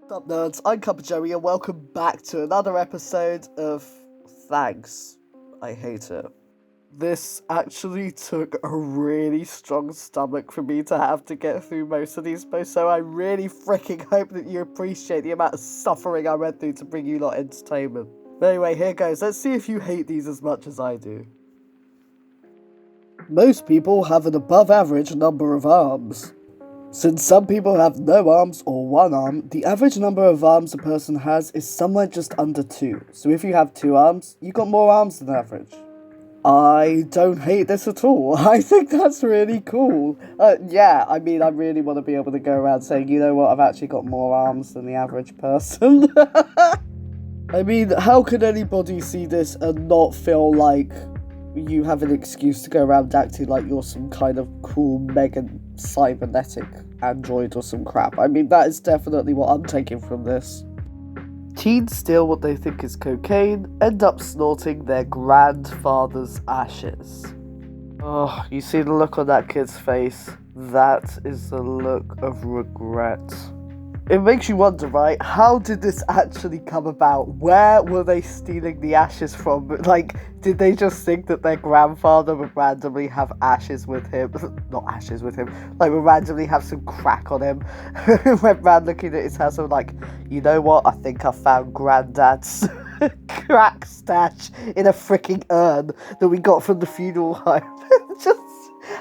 What's up, nerds? I'm CuppaJoey, and welcome back to another episode of Thanks. I hate it. This actually took a really strong stomach for me to have to get through most of these posts, so I really freaking hope that you appreciate the amount of suffering I went through to bring you lot entertainment. But anyway, here goes. Let's see if you hate these as much as I do. Most people have an above average number of arms. Since some people have no arms or one arm, the average number of arms a person has is somewhere just under 2. So if you have 2 arms, you got more arms than average. I don't hate this at all. I think that's really cool. Yeah, I mean, I really want to be able to go around saying, you know what, I've actually got more arms than the average person. I mean, how could anybody see this and not feel like you have an excuse to go around acting like you're some kind of cool mega cybernetic android or some crap? I mean, that is definitely what I'm taking from this. Teens steal what they think is cocaine, end up snorting their grandfather's ashes. Oh, you see the look on that kid's face? That is the look of regret. It makes you wonder, right? How did this actually come about? Where were they stealing the ashes from? Like, did they just think that their grandfather would randomly have ashes with him? Not ashes with him. Like, would randomly have some crack on him. Went round looking at his house and like, you know what? I think I found Granddad's crack stash in a freaking urn that we got from the funeral home. Just,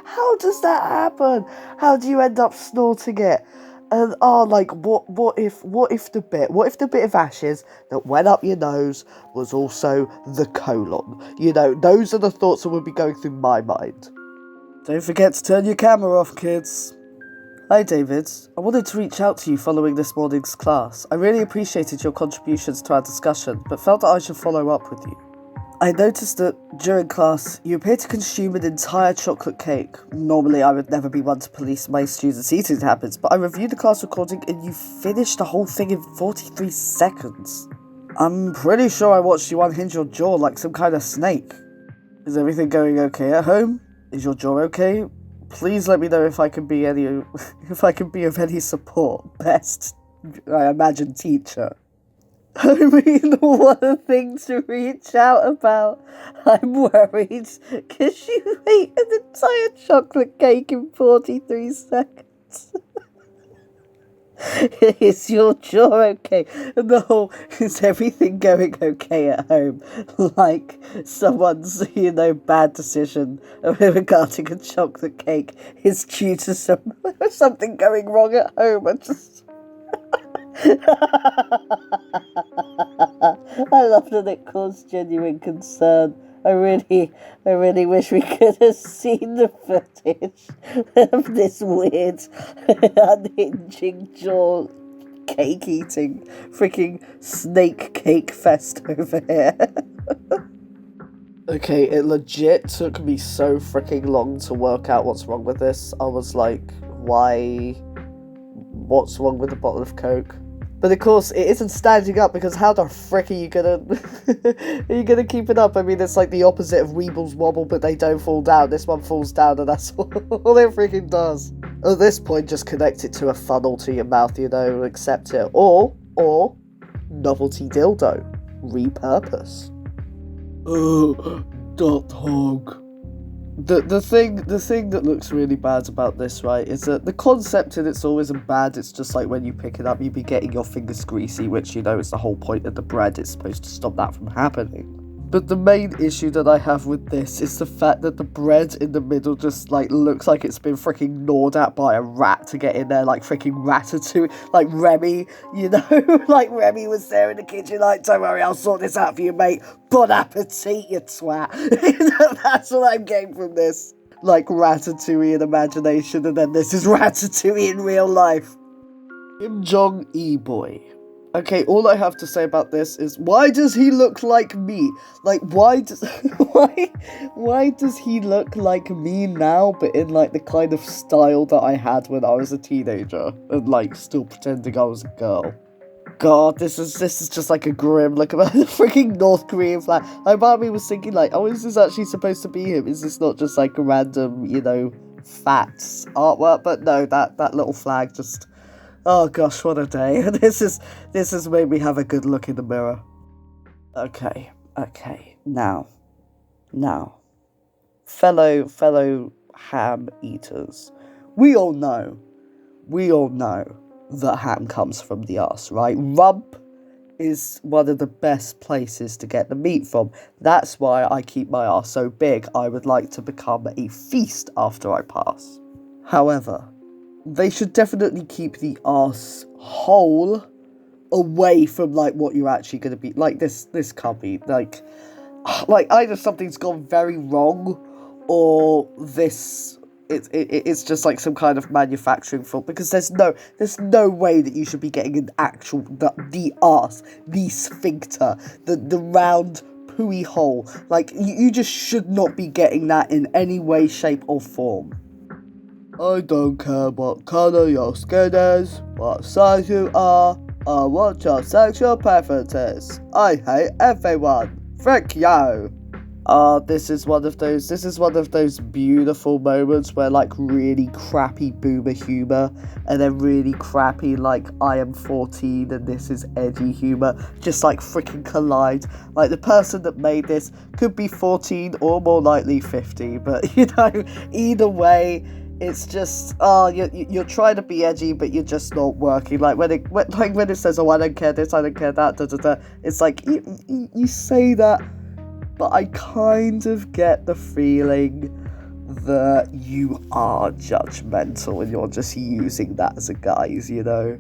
how does that happen? How do you end up snorting it? And like, what if the bit of ashes that went up your nose was also the colon? You know, those are the thoughts that would be going through my mind. Don't forget to turn your camera off, kids. Hi, David. I wanted to reach out to you following this morning's class. I really appreciated your contributions to our discussion, but felt that I should follow up with you. I noticed that, during class, you appeared to consume an entire chocolate cake. Normally, I would never be one to police my students' eating habits, but I reviewed the class recording and you finished the whole thing in 43 seconds. I'm pretty sure I watched you unhinge your jaw like some kind of snake. Is everything going okay at home? Is your jaw okay? Please let me know if I can be of any support. Best, I imagine, teacher. I mean, what a thing to reach out about. I'm worried, because you ate an entire chocolate cake in 43 seconds. Is your jaw okay? No, is everything going okay at home? Like, someone's, bad decision regarding a chocolate cake is due to something going wrong at home. I love that it caused genuine concern. I really wish we could have seen the footage of this weird unhinging jaw cake eating freaking snake cake fest over here. Okay, it legit took me so freaking long to work out what's wrong with this. I was like, what's wrong with the bottle of Coke? But of course, it isn't standing up, because how the frick are you gonna keep it up? I mean, it's like the opposite of Weebles wobble, but they don't fall down. This one falls down, and that's all it freaking does. At this point, just connect it to a funnel to your mouth, accept it. Or, novelty dildo. Repurpose. Dot hog. The thing that looks really bad about this, right, is that the concept in it's all isn't bad. It's just like when you pick it up, you'd be getting your fingers greasy, which, is the whole point of the bread. It's supposed to stop that from happening. But the main issue that I have with this is the fact that the bread in the middle just, looks like it's been freaking gnawed at by a rat to get in there, like freaking Ratatouille, like Remy, like Remy was there in the kitchen, like, don't worry, I'll sort this out for you, mate. Bon appetit, you twat. That's what I'm getting from this. Like Ratatouille in imagination, and then this is Ratatouille in real life. Kim Jong-Un boy. Okay, all I have to say about this is, why does he look like me? Like, why does he look like me now, but in, the kind of style that I had when I was a teenager, and, still pretending I was a girl? God, this is just, a grim look about the freaking North Korean flag. Part of me was thinking, is this actually supposed to be him? Is this not just, a random, facts artwork? But no, that little flag just... Oh gosh, what a day. This has made me have a good look in the mirror. Okay. Now, fellow ham eaters. We all know that ham comes from the arse, right? Rump is one of the best places to get the meat from. That's why I keep my arse so big. I would like to become a feast after I pass. However, they should definitely keep the arse whole away from like what you're actually going to be. Like this can't be like either something's gone very wrong, or it's just like some kind of manufacturing fault, because there's no way that you should be getting an actual the arse, the sphincter, the round pooey hole. Like you just should not be getting that in any way, shape or form. I don't care what colour your skin is, what size you are, or what your sexual preference is. I hate everyone. Frick you. This is one of those beautiful moments where like really crappy boomer humour and then really crappy like I am 14 and this is edgy humour just like freaking collide. Like the person that made this could be 14 or more likely 50, but you know, either way, it's just you're trying to be edgy, but you're just not working. Like when it says, oh, I don't care this, I don't care that, it's like you say that, but I kind of get the feeling that you are judgmental and you're just using that as a guise, you know?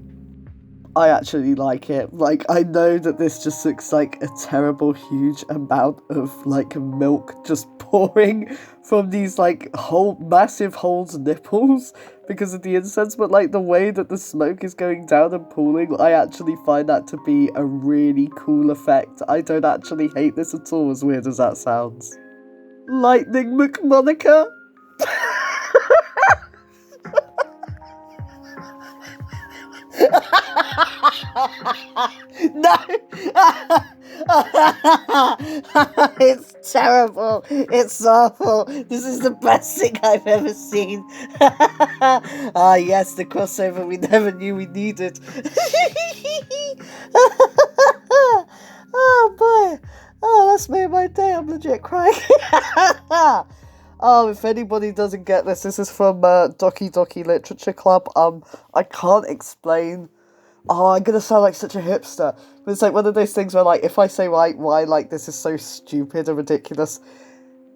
I actually like it. Like, I know that this just looks like a terrible, huge amount of, like, milk just pouring from these, like, massive holes nipples because of the incense, but, like, the way that the smoke is going down and pooling, I actually find that to be a really cool effect. I don't actually hate this at all, as weird as that sounds. Lightning McMonica? No! It's terrible. It's awful. This is the best thing I've ever seen. Ah, yes, the crossover we never knew we needed. Oh, boy. Oh, that's made my day. I'm legit crying. Oh, if anybody doesn't get this is from Doki Doki Literature Club. I can't explain. Oh, I'm gonna sound like such a hipster. But it's like one of those things where, like, if I say why like this is so stupid and ridiculous,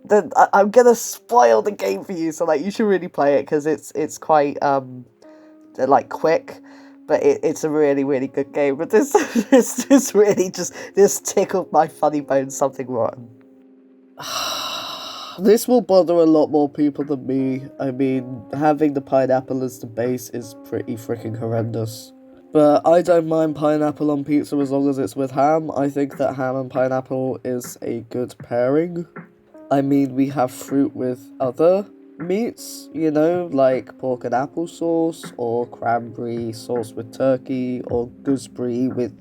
then I'm gonna spoil the game for you. So like, you should really play it because it's quite like quick, but it's a really really good game. But this really just tickled my funny bones something rotten. This will bother a lot more people than me. I mean, having the pineapple as the base is pretty freaking horrendous. But I don't mind pineapple on pizza as long as it's with ham. I think that ham and pineapple is a good pairing. I mean, we have fruit with other meats, you know, like pork and apple sauce, or cranberry sauce with turkey, or gooseberry with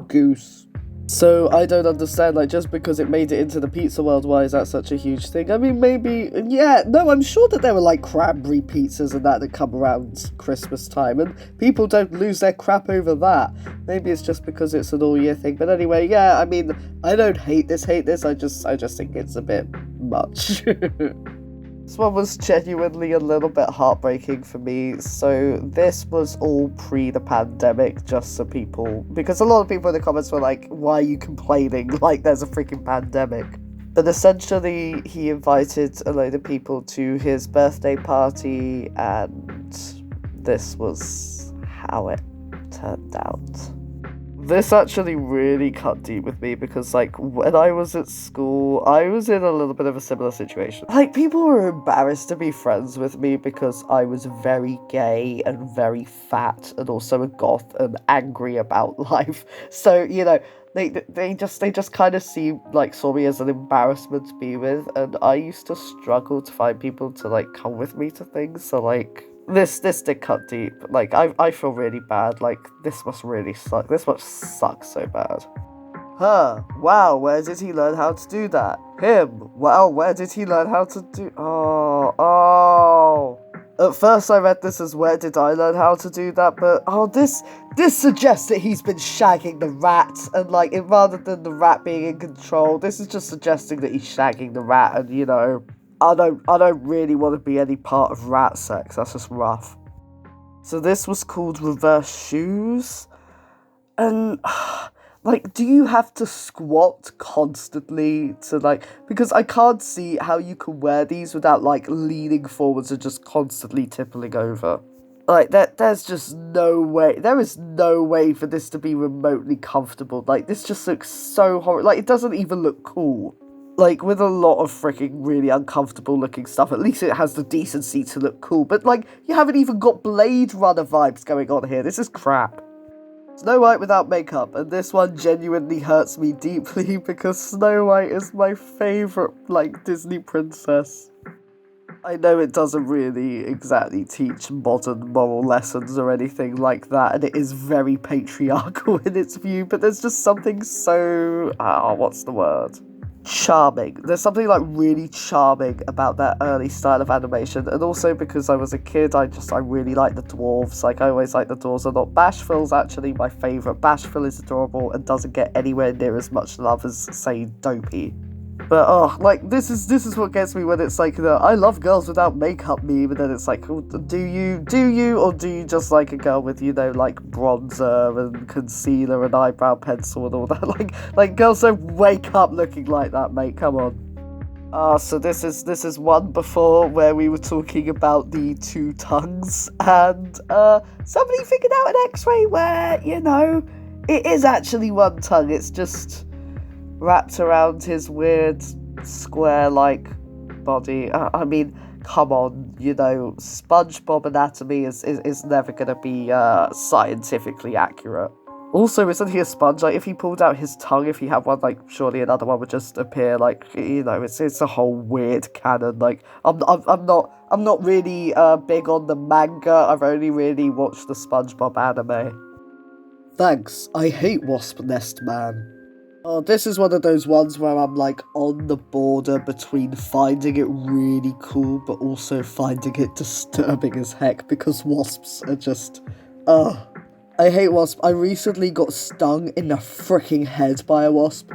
goose. So I don't understand, like, just because it made it into the pizza world, why is that such a huge thing? I mean, maybe, yeah, no, I'm sure that there were, like, cranberry pizzas and that come around Christmas time, and people don't lose their crap over that. Maybe it's just because it's an all-year thing, but anyway, yeah, I mean, I don't hate this, I just think it's a bit much. This one was genuinely a little bit heartbreaking for me. So this was all pre the pandemic, just so people, because a lot of people in the comments were like, why are you complaining like there's a freaking pandemic? But essentially he invited a load of people to his birthday party, and this was how it turned out. This actually really cut deep with me because, like, when I was at school, I was in a little bit of a similar situation. Like, people were embarrassed to be friends with me because I was very gay and very fat and also a goth and angry about life. So, you know, they just kind of saw me as an embarrassment to be with, and I used to struggle to find people to, like, come with me to things, so, like, This did cut deep. Like, I feel really bad. Like, this must really suck. This must suck so bad. Huh. Wow, where did he learn how to do that? Him. Wow, where did he learn how to do... Oh. At first I read this as where did I learn how to do that, but this suggests that he's been shagging the rat, and like, rather than the rat being in control, this is just suggesting that he's shagging the rat, and you know, I don't really want to be any part of rat sex, that's just rough. So this was called Reverse Shoes, and like, do you have to squat constantly to, like, because I can't see how you can wear these without, like, leaning forwards and just constantly tippling over. Like, there's just no way, there is no way for this to be remotely comfortable. Like, this just looks so horrible. Like, it doesn't even look cool. Like, with a lot of freaking really uncomfortable looking stuff, at least it has the decency to look cool. But, like, you haven't even got Blade Runner vibes going on here. This is crap. Snow White without makeup, and this one genuinely hurts me deeply because Snow White is my favourite, like, Disney princess. I know it doesn't really exactly teach modern moral lessons or anything like that, and it is very patriarchal in its view, but there's just something so, what's the word? Charming. There's something like really charming about that early style of animation, and also because I was a kid, I really like the dwarves. Like, I always like the dwarves a lot. Bashful's actually my favourite. Bashful is adorable and doesn't get anywhere near as much love as, say, Dopey. But, like, this is what gets me when it's like, I love girls without makeup meme, and then it's like, do you, or do you just like a girl with, you know, like, bronzer and concealer and eyebrow pencil and all that? Like, girls don't wake up looking like that, mate, come on. So this is one before where we were talking about the two tongues, and, somebody figured out an x-ray where, you know, it is actually one tongue, it's just wrapped around his weird square-like body. I mean, come on, you know, SpongeBob anatomy is never gonna be scientifically accurate. Also, isn't he a sponge? Like, if he pulled out his tongue, if he had one, like, surely another one would just appear. Like, you know, it's a whole weird canon. Like, I'm not really big on the manga. I've only really watched the SpongeBob anime. Thanks. I hate Wasp Nest Man. This is one of those ones where I'm, like, on the border between finding it really cool, but also finding it disturbing as heck, because wasps are just, I hate wasps. I recently got stung in the freaking head by a wasp.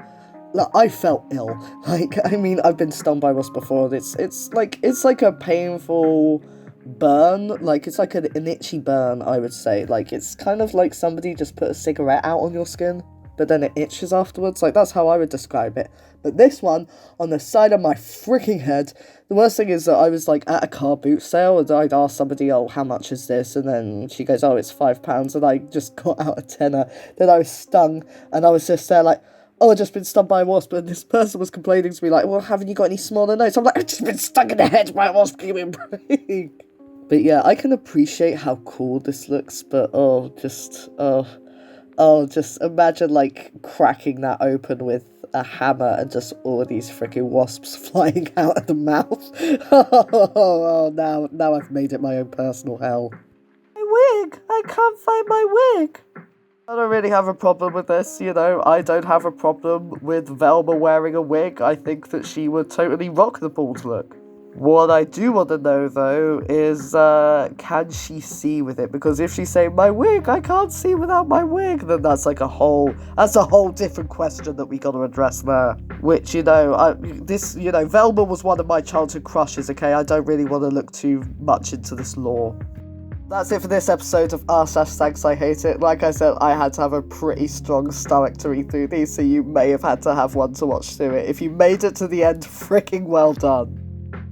Like, I felt ill. Like, I mean, I've been stung by a wasp before, and it's like a painful burn. Like, it's like an itchy burn, I would say. Like, it's kind of like somebody just put a cigarette out on your skin, but then it itches afterwards. Like, that's how I would describe it. But this one, on the side of my freaking head, the worst thing is that I was, like, at a car boot sale, and I'd ask somebody, oh, how much is this? And then she goes, oh, it's £5, and I just got out a tenner. Then I was stung, and I was just there, like, oh, I've just been stung by a wasp, and this person was complaining to me, like, well, haven't you got any smaller notes? I'm like, I've just been stung in the head by a wasp, give me a break. But yeah, I can appreciate how cool this looks, but, just imagine, like, cracking that open with a hammer and just all these freaking wasps flying out of the mouth. Now I've made it my own personal hell. My wig! I can't find my wig! I don't really have a problem with this, you know. I don't have a problem with Velma wearing a wig. I think that she would totally rock the bald look. What I do want to know, though, is, can she see with it? Because if she's saying, my wig, I can't see without my wig, then that's a whole different question that we got to address there. Which, you know, Velma was one of my childhood crushes, okay? I don't really want to look too much into this lore. That's it for this episode of r/Thanks I Hate It. Like I said, I had to have a pretty strong stomach to read through these, so you may have had to have one to watch through it. If you made it to the end, freaking well done.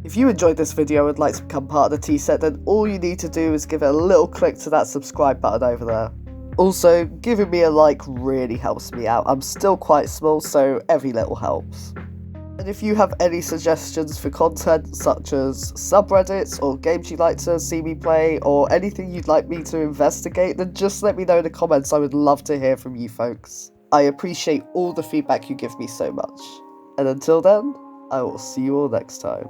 If you enjoyed this video and would like to become part of the T-Set, then all you need to do is give it a little click to that subscribe button over there. Also, giving me a like really helps me out. I'm still quite small, so every little helps. And if you have any suggestions for content, such as subreddits or games you'd like to see me play, or anything you'd like me to investigate, then just let me know in the comments. I would love to hear from you folks. I appreciate all the feedback you give me so much. And until then, I will see you all next time.